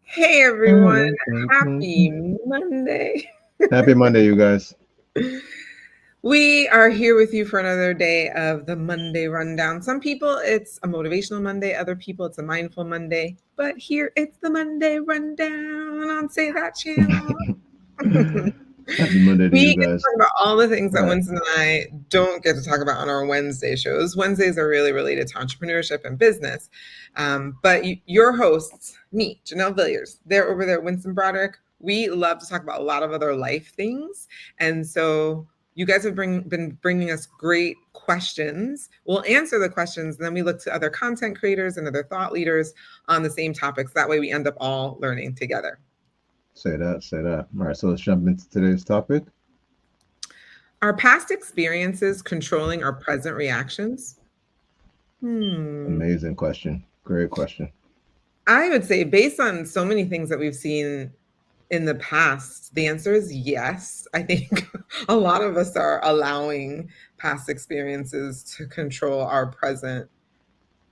Hey everyone, happy Monday. Happy Monday, you guys. We are here with you for another day of the Monday Rundown. Some people it's a motivational Monday, other people it's a mindful Monday, but here it's the Monday Rundown on Say That channel. Happy Monday to We you get to guys. talk about all the things that Right. Winston and I don't get to talk about on our Wednesday shows. Wednesdays are really related to entrepreneurship and business. But your hosts, me, Janelle Villiers, they're over there, Winston Broderick. We love to talk about a lot of other life things. And so you guys have been bringing us great questions. We'll answer the questions, and then we look to other content creators and other thought leaders on the same topics. That way we end up all learning together. Say that, say that. All right, so let's jump into today's topic. Are past experiences controlling our present reactions? Amazing question. Great question. I would say, based on so many things that we've seen in the past, the answer is yes. I think a lot of us are allowing past experiences to control our present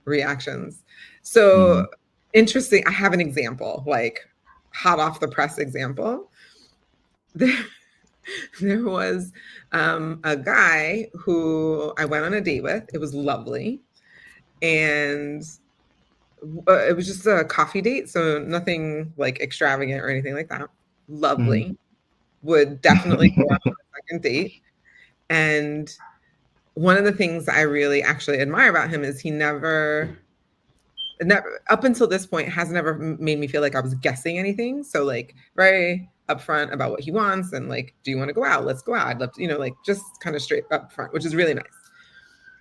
reactions. So, Mhm. interesting. I have an example, like hot off the press example. There, there was a guy who I went on a date with. It was lovely. And it was just a coffee date, so nothing like extravagant or anything like that. Mhm. Lovely. Would definitely go out on a second date. And one of the things I really actually admire about him is he never up until this point has never made me feel like I was guessing anything. So like very upfront about what he wants and like, do you want to go out? Let's go out. I'd love to, like just kind of straight up front, which is really nice.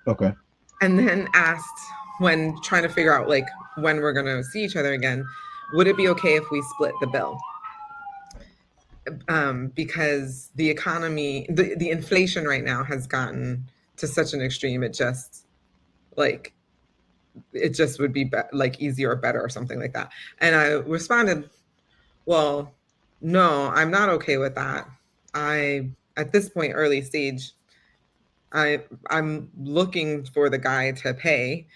Okay. And then asked when trying to figure out like when we're gonna see each other again, would it be okay if we split the bill? Because the economy, the inflation right now has gotten to such an extreme. Like it just would be, like easier or better or something like that. And I responded, well, no, I'm not okay with that. I at this point, early stage, I'm looking for the guy to pay.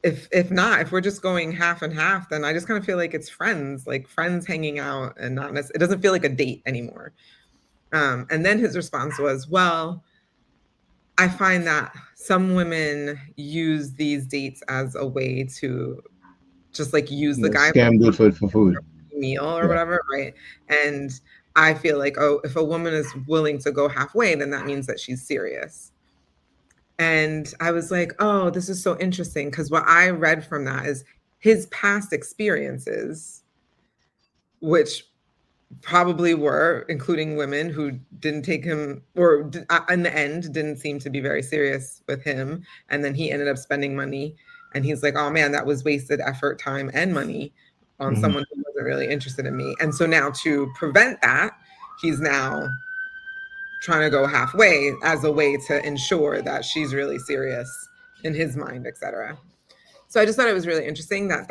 If not, if we're just going half and half, then I just kind of feel like it's friends, like friends hanging out, and not it doesn't feel like a date anymore. And then his response was, well, I find that some women use these dates as a way to just like use the Yeah, guy scam dude for food. for a meal or Yeah. whatever, right? And I feel like, oh, if a woman is willing to go halfway, then that means that she's serious. And I was like, oh, this is so interesting. Because what I read from that is his past experiences, which probably were, including women who didn't take him, or in the end, didn't seem to be very serious with him. And then he ended up spending money. And he's like, oh man, that was wasted effort, time, and money on Mhm. someone who wasn't really interested in me. And so now to prevent that, he's now trying to go halfway as a way to ensure that she's really serious in his mind, etc. So I just thought it was really interesting that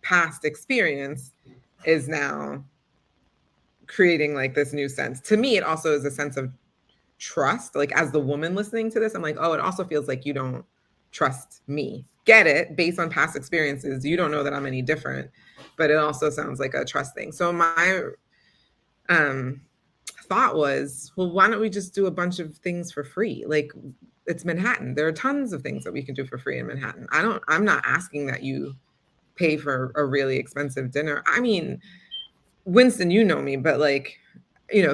past experience is now creating like this new sense. To me, it also is a sense of trust. Like as the woman listening to this, I'm like, oh, it also feels like you don't trust me. Get it based on past experiences. You don't know that I'm any different, but it also sounds like a trust thing. So my um thought was, well, why don't we just do a bunch of things for free? Like it's Manhattan. There are tons of things that we can do for free in Manhattan. I'm not asking that you pay for a really expensive dinner. I mean, Winston, you know me, but like,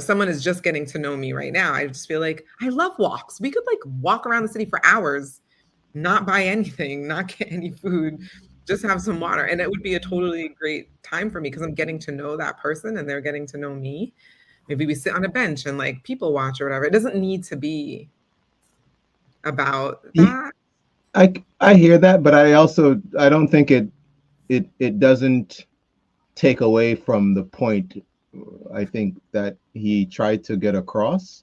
someone is just getting to know me right now. I just feel like I love walks. We could like walk around the city for hours, not buy anything, not get any food, just have some water. And it would be a totally great time for me because I'm getting to know that person and they're getting to know me. Maybe we sit on a bench and like people watch or whatever. It doesn't need to be about Ye- that. I hear that, but I don't think it doesn't take away from the point I think that he tried to get across.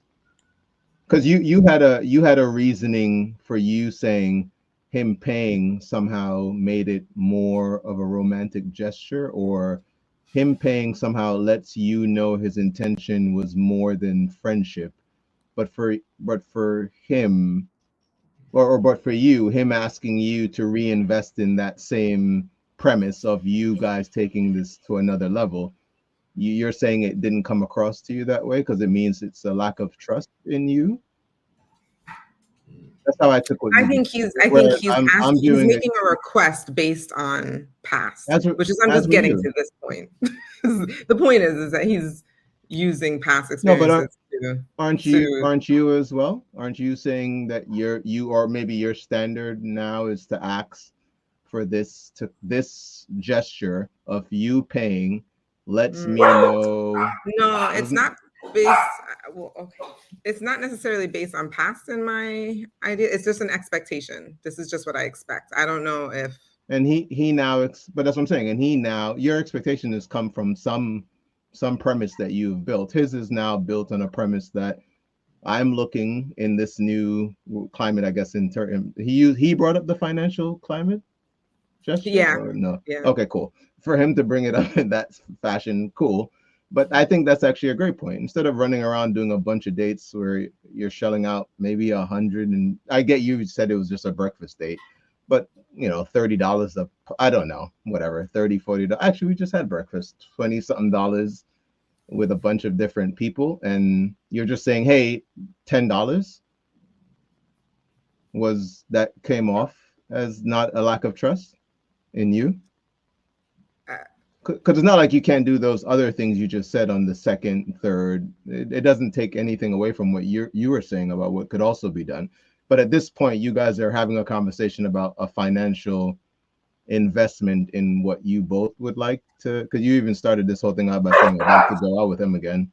Because you had a reasoning for you saying him paying somehow made it more of a romantic gesture, or him paying somehow lets you know his intention was more than friendship. But for him, or but for you, him asking you to reinvest in that same premise of you guys taking this to another level, you're saying it didn't come across to you that way because it means it's a lack of trust in you. That's how I took what I you just think said. he's Whereas I'm asking, he's viewing it making a request based on past, as which is I'm as just were getting you. to this point. The point is that he's using past No, but experiences to aren't you as well? Aren't you saying that you or maybe your standard now is to ask for this gesture of you paying lets mm, me know no, it's doesn't not based. Well, okay, it's not necessarily based on past in my idea. It's just an expectation. This is just what I expect. I don't know if and he now but that's what I'm saying, and he now your expectation has come from some premise that you've built. His is now built on a premise that I'm looking in this new climate, I guess. He brought up the financial climate gesture yeah, or no? yeah. Okay, cool. For him to bring it up in that fashion, cool. But I think that's actually a great point. Instead of running around doing a bunch of dates where you're shelling out maybe 100, and I get you said it was just a breakfast date, but $30 I don't know, whatever, 30, $40. Actually, we just had breakfast, 20 something dollars with a bunch of different people, and you're just saying, hey, $10 was that came off as not a lack of trust in you? Because it's not like you can't do those other things you just said on the second, third. It doesn't take anything away from what you were saying about what could also be done. But at this point, you guys are having a conversation about a financial investment in what you both would like to. Because you even started this whole thing out by saying, "I'd like to go out with him again."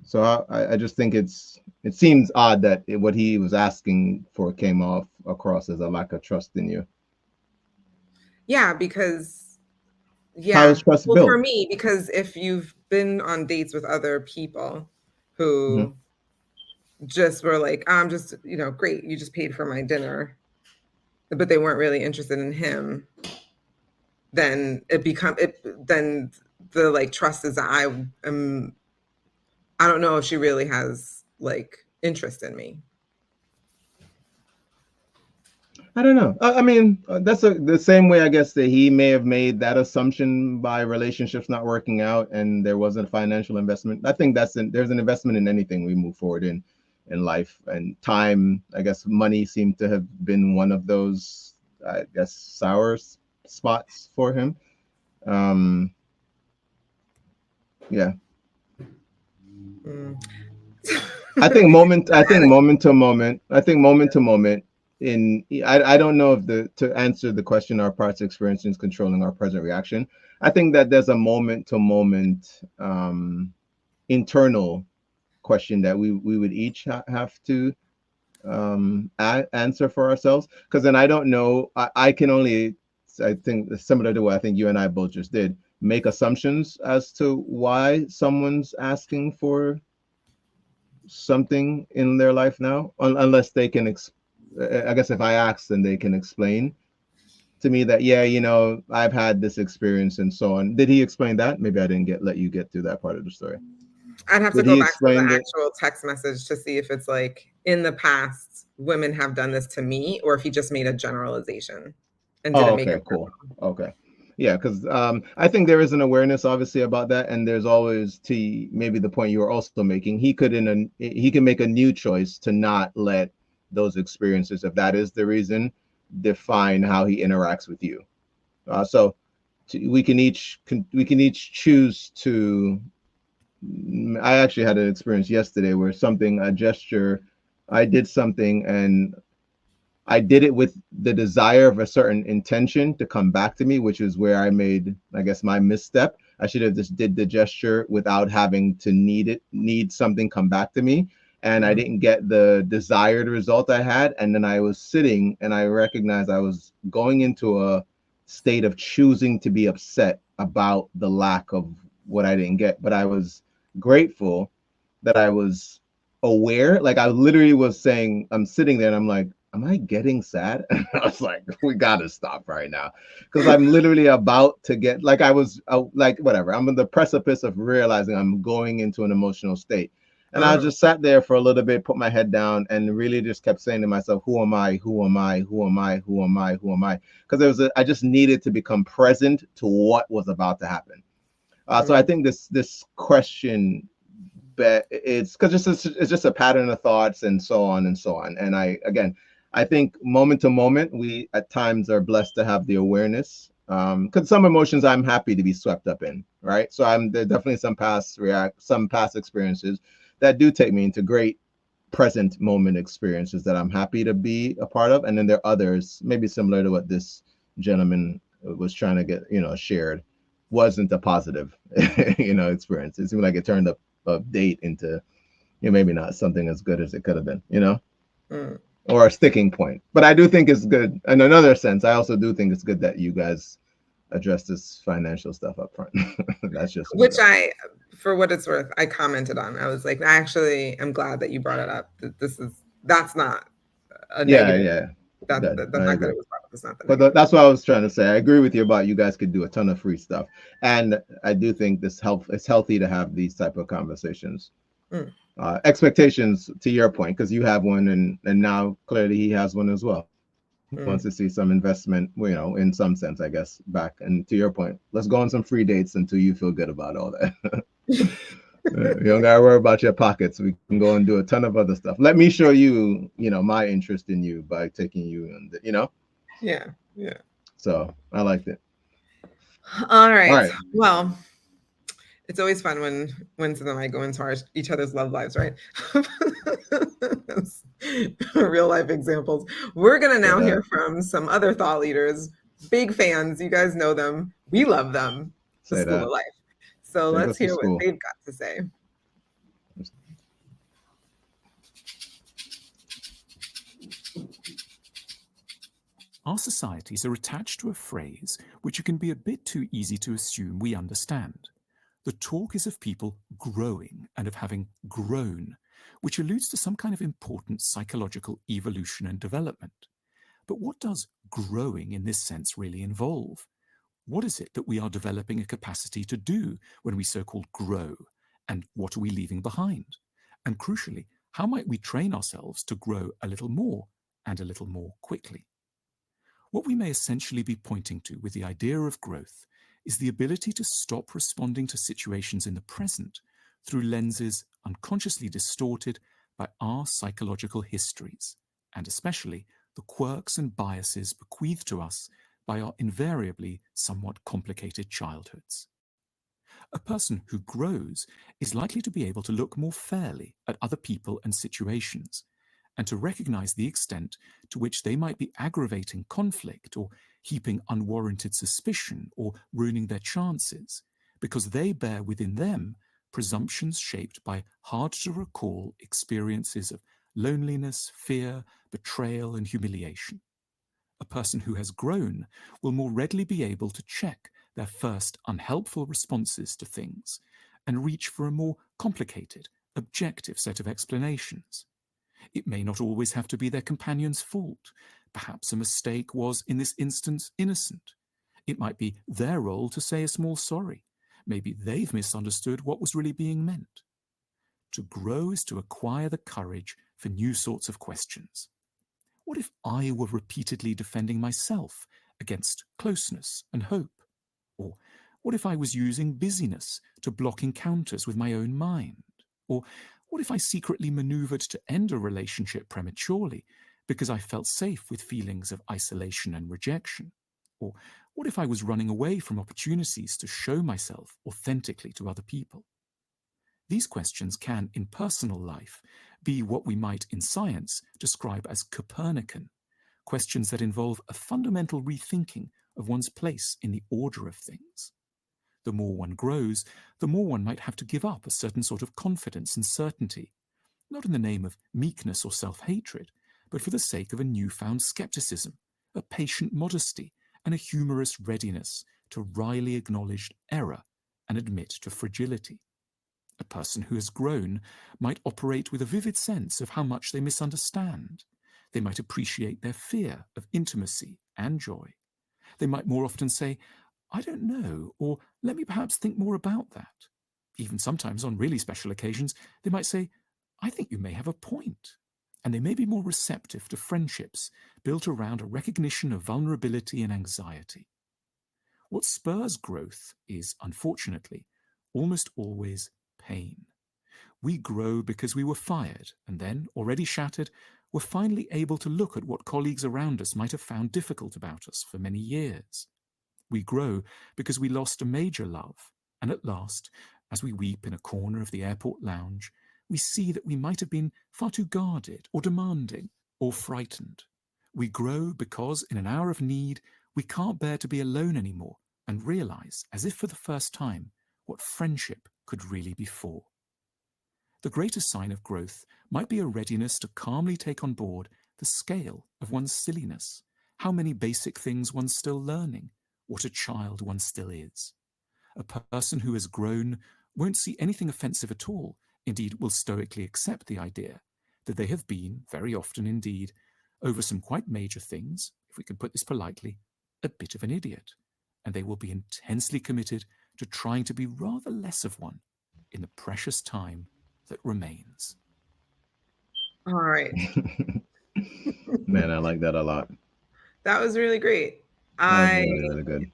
So I just think it seems odd that what he was asking for came off across as a lack of trust in you. Yeah, because How is yeah. trust Well, for built? me, because if you've been on dates with other people Mm-hmm. who just were like, I'm just, great, you just paid for my dinner, but they weren't really interested in him, then then the like trust is that I don't know if she really has like interest in me. I don't know. I mean, that's the same way I guess that he may have made that assumption by relationships not working out, and there wasn't a financial investment. I think there's an investment in anything we move forward in life, and time. I guess money seemed to have been one of those, I guess, sour spots for him. Um, yeah. Mm. I think moment to moment. I think moment to moment. I don't know if to answer the question, our past experience is controlling our present reaction. I think that there's a moment to moment internal question that we would each have to answer for ourselves. Because then I don't know. I can only, I think similar to what I think you and I both just did, make assumptions as to why someone's asking for something in their life now, unless they can I guess if I ask, then they can explain to me that, yeah, I've had this experience and so on. Did he explain that? Maybe I didn't let you get through that part of the story. I'd have to Did go he back to the explain that? actual text message to see if it's like in the past women have done this to me, or if he just made a generalization and Oh, didn't make okay, it cool. personal. Okay. Yeah, because I think there is an awareness obviously about that, and there's always, to maybe the point you were also making, he can make a new choice to not let those experiences, if that is the reason, define how he interacts with you. So we can each choose to. I actually had an experience yesterday where a gesture, I did something and I did it with the desire of a certain intention to come back to me, which is where I made, I guess, my misstep. I should have just did the gesture without having to need something come back to me. And I Mhm. didn't get the desired result I had. And then I was sitting and I recognized I was going into a state of choosing to be upset about the lack of what I didn't get. But I was grateful that I was aware. Like I literally was saying, I'm sitting there and I'm like, am I getting sad? I was like, we gotta stop right now, because I'm literally about to get like I was like whatever. I'm on the precipice of realizing I'm going into an emotional state, And I just sat there for a little bit, put my head down, and really just kept saying to myself, who am I? Who am I? Who am I? Who am I? Who am I? Because I just needed to become present to what was about to happen. So I think this question, it's because it's just a pattern of thoughts and so on and so on. And I think moment to moment, we at times are blessed to have the awareness. Because some emotions I'm happy to be swept up in, right? So there are definitely some past experiences that do take me into great present moment experiences that I'm happy to be a part of. And then there are others, maybe similar to what this gentleman was trying to get, shared, wasn't a positive, experience. It seemed like it turned a date into, maybe not something as good as it could have been, or a sticking point. But I do think it's good. In another sense, I also do think it's good that you guys address this financial stuff up front. That's just which for what it's worth, I commented on. I was like, actually, I'm glad that you brought it up. That's not a negative. Yeah. The fact that it was brought up is not the But negative. that's what I was trying to say. I agree with you about you guys could do a ton of free stuff, and I do think it's healthy to have these type of conversations. Expectations, to your point, because you have one, and now clearly he has one as well. He wants to see some investment, in some sense, I guess, back. And to your point, let's go on some free dates until you feel good about all that. You don't gotta worry about your pockets. We can go and do a ton of other stuff. Let me show you, my interest in you by taking you, and Yeah. So I liked it. All right. Well, it's always fun when Winston and I go into each other's love lives, right? Real life examples. We're gonna now hear from some other thought leaders, big fans. You guys know them. We love them. The School of Life. So let's hear what they've got to say. Our societies are attached to a phrase which it can be a bit too easy to assume we understand. The talk is of people growing and of having grown, which alludes to some kind of important psychological evolution and development. But what does growing in this sense really involve? What is it that we are developing a capacity to do when we so-called grow? And what are we leaving behind? And crucially, how might we train ourselves to grow a little more and a little more quickly? What we may essentially be pointing to with the idea of growth is the ability to stop responding to situations in the present through lenses unconsciously distorted by our psychological histories, and especially the quirks and biases bequeathed to us by our invariably somewhat complicated childhoods. A person who grows is likely to be able to look more fairly at other people and situations, and to recognize the extent to which they might be aggravating conflict or heaping unwarranted suspicion or ruining their chances, because they bear within them presumptions shaped by hard-to-recall experiences of loneliness, fear, betrayal, and humiliation. A person who has grown will more readily be able to check their first unhelpful responses to things and reach for a more complicated, objective set of explanations. It may not always have to be their companion's fault. Perhaps a mistake was, in this instance, innocent. It might be their role to say a small sorry. Maybe they've misunderstood what was really being meant. To grow is to acquire the courage for new sorts of questions. What if I were repeatedly defending myself against closeness and hope? Or what if I was using busyness to block encounters with my own mind? Or what if I secretly maneuvered to end a relationship prematurely because I felt safe with feelings of isolation and rejection? Or what if I was running away from opportunities to show myself authentically to other people? These questions can, in personal life, be what we might in science describe as Copernican, questions that involve a fundamental rethinking of one's place in the order of things. The more one grows, the more one might have to give up a certain sort of confidence and certainty, not in the name of meekness or self-hatred, but for the sake of a newfound skepticism, a patient modesty, and a humorous readiness to wryly acknowledge error and admit to fragility. A person who has grown might operate with a vivid sense of how much they misunderstand. They might appreciate their fear of intimacy and joy. They might more often say, I don't know, or let me perhaps think more about that. Even sometimes on really special occasions, they might say, I think you may have a point, and they may be more receptive to friendships built around a recognition of vulnerability and anxiety. What spurs growth is, unfortunately, almost always pain. We grow because we were fired, and then, already shattered, were finally able to look at what colleagues around us might have found difficult about us for many years. We grow because we lost a major love, and at last, as we weep in a corner of the airport lounge, we see that we might have been far too guarded or demanding or frightened. We grow because, in an hour of need, we can't bear to be alone anymore and realize, as if for the first time, what friendship could really be for. The greatest sign of growth might be a readiness to calmly take on board the scale of one's silliness, how many basic things one's still learning, what a child one still is. A person who has grown won't see anything offensive at all, indeed will stoically accept the idea that they have been, very often indeed, over some quite major things, if we can put this politely, a bit of an idiot, and they will be intensely committed to trying to be rather less of one in the precious time that remains. All right. Man, I like that a lot. That was really great. That was really, really good.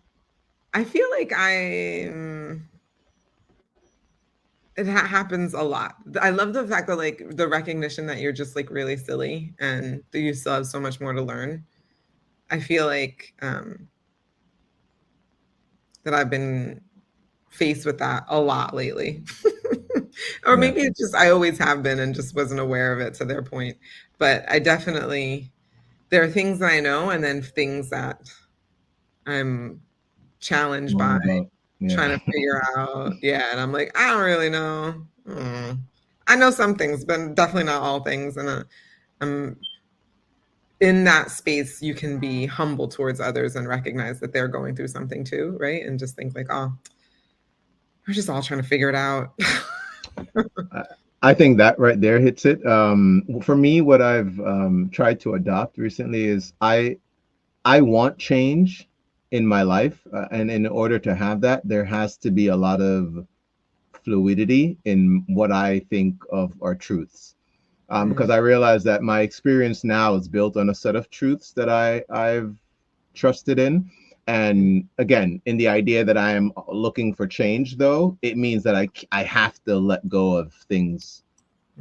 I feel like it happens a lot. I love the fact that like the recognition that you're just like really silly and that you still have so much more to learn. I feel like that I've been faced with that a lot lately. Or maybe it's just I always have been and just wasn't aware of it, to their point. But I definitely, there are things that I know and then things that I'm challenged by trying to figure out. Yeah. And I'm like, I don't really know. I know some things, but definitely not all things. And I'm in that space. You can be humble towards others and recognize that they're going through something too, right? And just think like, oh, we're just all trying to figure it out. I think that right there hits it. For me, what I've tried to adopt recently is I want change in my life, and in order to have that, there has to be a lot of fluidity in what I think of are truths, because I realize that my experience now is built on a set of truths that I've trusted in. And again, in the idea that I am looking for change, though, it means that I have to let go of things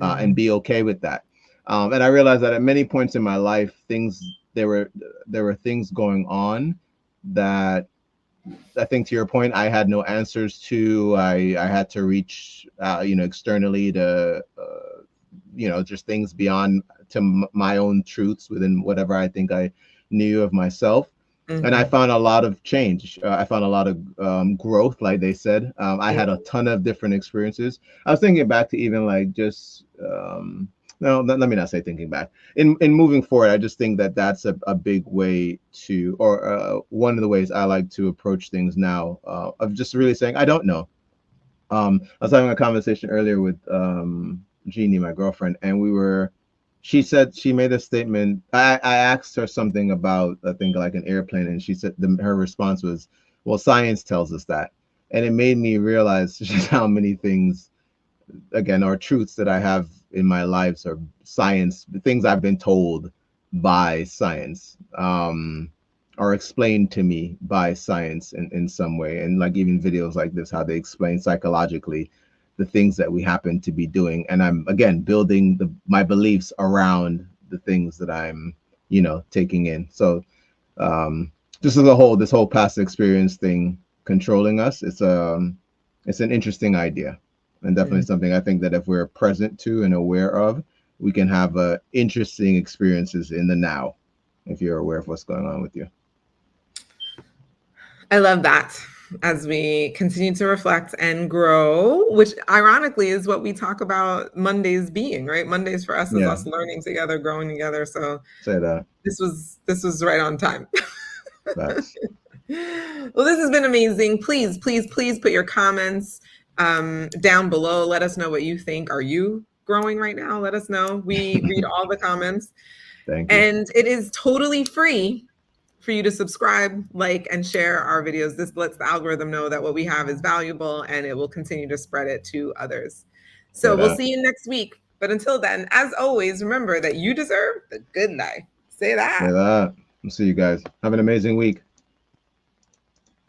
and be okay with that. And I realized that at many points in my life, there were things going on that I think, to your point, I had no answers to. I had to reach externally to just things beyond to my own truths within whatever I think I knew of myself. And I found a lot of change. I found a lot of growth, like they said. I had a ton of different experiences. I was thinking back to even like just, no, let me not say thinking back. In moving forward, I just think that that's a big way to, or one of the ways I like to approach things now, of just really saying, I don't know. I was having a conversation earlier with Jeannie, my girlfriend, and she said, she made a statement. I asked her something about, I think, like an airplane, and she said her response was, well, science tells us that. And it made me realize just how many things, again, are truths that I have in my lives, are science, the things I've been told by science, are explained to me by science in some way. And like even videos like this, how they explain psychologically the things that we happen to be doing. And I'm, again, building my beliefs around the things that I'm, taking in. So just as a whole, this whole past experience thing controlling us, it's an interesting idea, and definitely something I think that if we're present to and aware of, we can have interesting experiences in the now, if you're aware of what's going on with you. I love that. As we continue to reflect and grow, which ironically is what we talk about Mondays being, right? Mondays for us is us learning together, growing together. So say that this was right on time. That's... Well, this has been amazing. Please put your comments down below. Let us know what you think. Are you growing right now? Let us know. We read all the comments. Thank you. And it is totally free for you to subscribe, like, and share our videos. This lets the algorithm know that what we have is valuable, and it will continue to spread it to others. So we'll see you next week. But until then, as always, remember that you deserve the good life. Say that. Say that. I'll see you guys. Have an amazing week.